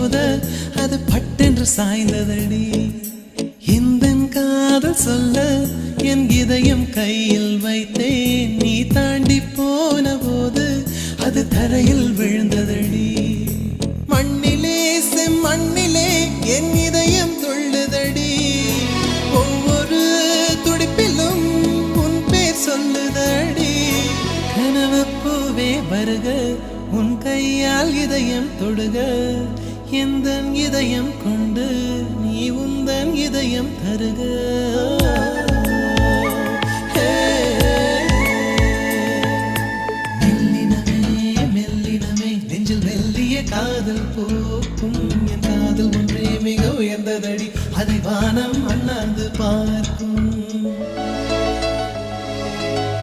மோத அது பட்டென்று சாய்ந்ததடி. இந்த காதல் சொல்ல என் இதயம் கையில் வைத்தேன். நீ தாண்டி போன போது அது தரையில் விழுந்ததடி. மண்ணிலே செம்மண்ணிலே என் இதயம் துள்ளுதடி. ஒவ்வொரு துடிப்பிலும் உன் பேர் சொல்லுதடி. கனவு பூவே வருக, உன் கையால் இதயம் தொடுக. எந்தன் இதயம் கொண்டு நீ உந்தன் இதயம் தருக.